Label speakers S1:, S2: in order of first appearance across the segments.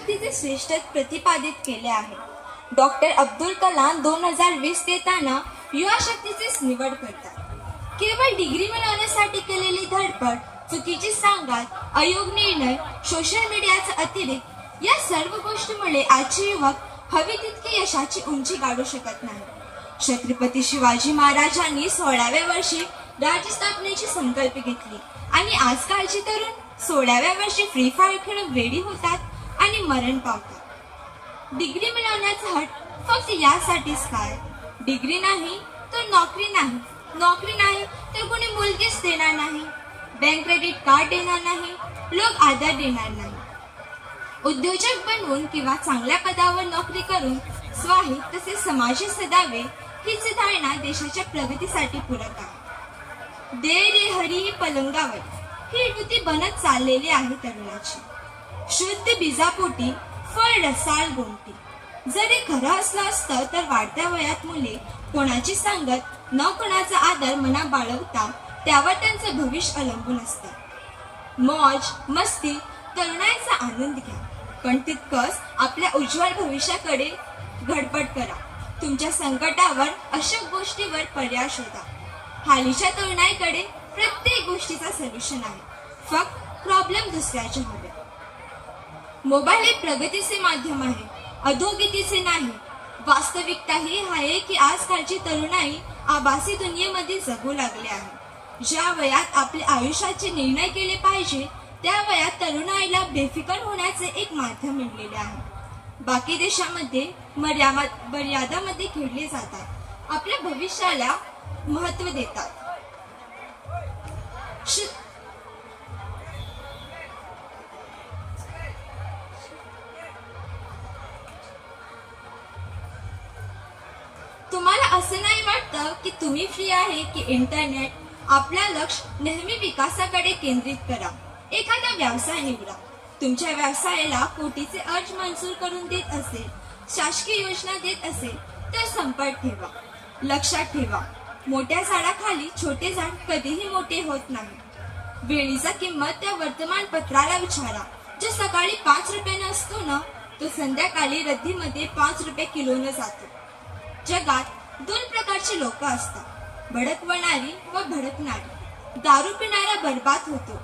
S1: शक्तीचे श्रेष्ठ प्रतिपादित केले आहे। डॉक्टर अब्दुल कलाम 2020 देताना युवा शक्तीचीच निवड करतात। केवळ डिग्री मिळवण्यासाठी केलेली धडपड, चुकीची सांगत, अयोग्य निर्णय, सोशल मीडियाचा अतिरेक या सर्व गोष्टीमुळे आजचे युवक हवी तितकी यशाची उंची गाठू शकत नाही। छत्रपती शिवाजी महाराजांनी 16व्या वर्षी राज्य स्थापनेची संकल्प घेतली आणि आजकालचे तरुण 16व्या वर्षी फ्री फायर खेळून रेडी होतात आणि मरण पावतात। डिग्री मिळवण्याचा हट फक्त यासाठीच काय? डिग्री नाही तर नोकरी नाही, नोकरी नाही तर कोणी मुलगीच देणार नाही, बँक क्रेडिट कार्ड देणार नाही, लोक आधार देणार नाही। उद्योजक बनवून किंवा चांगल्या पदावर नोकरी करून स्वाहित तसेच समाज सदावे हीच धारणा देशाच्या प्रगतीसाठी पूरक आहे। दे रे हरी पलंगावर ही वृत्ती बनत चाललेली आहे तरुणाची। शुद्ध बीजापोटी फळ रसाळ गोंटी। जरी खरं असलं असतं तर वाढत्या वयात मुले कोणाची सांगत न कोणाचा आदर मना बाळगता त्यावर त्यांचं भविष्य अवलंबून असतं। मौज मस्ती तरुणाईचा आनंद घ्या, पण तितकंच आपल्या उज्ज्वल भविष्याकडे धडपड करा। तुमच्या संकटावर अशा गोष्टीवर पर्याय शोधा। हालीच्या तरुणाईकडे प्रत्येक गोष्टीचा सोल्युशन आहे, फक्त प्रॉब्लेम दुसऱ्याचे हवे। मोबाईल हे प्रगतीचे माध्यम आहे, अधोगतीचे नाही। वास्तविकता ही आहे की आजकालची तरुणाई आभासी दुनियेमध्ये जगू लागली आहे। ज्या वयात आपल्या आयुष्याचे निर्णय केले पाहिजे त्या वयात तरुणाईला बेफिकर होण्याचे एक माध्यम मिळालेले आहे। बाकी देशामध्ये मर्यादामध्ये खेळले जातात, आपल्या भविष्याला महत्त्व देतात। तुम्हाला असं नाही वाटतं की तुम्ही फ्री आहे की इंटरनेट? आपला लक्ष नेहमी विकासाकडे केंद्रित करा। एखादा व्यवसाय निवडा। तुमच्या व्यवसायाला कोटीचे अर्ज मंजूर करून देत असेल, शासकीय योजना देत असेल तर संपर्क ठेवा। लक्षात ठेवा, मोठ्या झाडाखाली छोटे झाड कधीही मोठे होत नाही। वेळीचा किंमत त्या वर्तमानपत्राला विचारा, जो सकाळी 5 रुपयाने असतो ना तो संध्याकाळी रद्दीमध्ये 5 रुपये किलोने जातो। जगात 2 प्रकारची लोक असतात, भडकवणारी व भडकणारी। दारू पिणारा बर्बाद होतो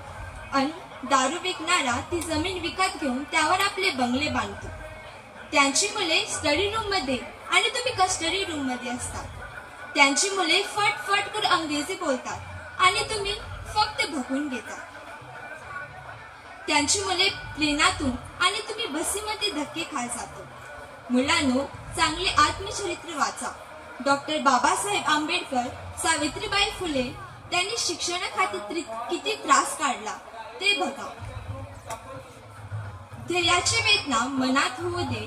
S1: आणि दारू विकणारा ती जमीन विकत घेऊन त्यावर आपले बंगले बांधतो। त्यांची मुले स्टडी रूम मध्ये आणि तुम्ही कस्टडी रूम मध्ये असतात। त्यांची मुले फट कर अंग्रेजी बोलतात आणि तुम्ही फक्त भगून घेता। त्यांची मुले प्लेनातून आणि तुम्ही बसीमध्ये धक्के खात जातो। मुलांनो, चांगले आत्मचरित्र वाचा। डॉक्टर बाबासाहेब आंबेडकर, सावित्रीबाई फुले त्यांनी शिक्षणाखाती किती त्रास काढला ते बघा। ध्येयाची वेदना मनात होऊ दे,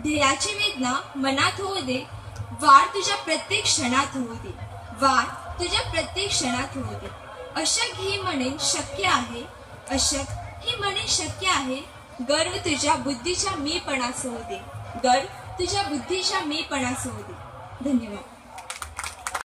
S1: ध्येयाची वेदना मनात होऊ दे। वाढ तुझ्या प्रत्येक क्षणात होऊ दे, वाढ तुझ्या प्रत्येक क्षणात होऊ दे। अशक ही म्हणेन शक्य आहे, अशक ही म्हणेन शक्य आहे। गर्व तुझ्या बुद्धीच्या मीपणास होऊ दे, गर्व तुझ्या बुद्धीच्या मीपणास होऊ दे। धन्यवाद।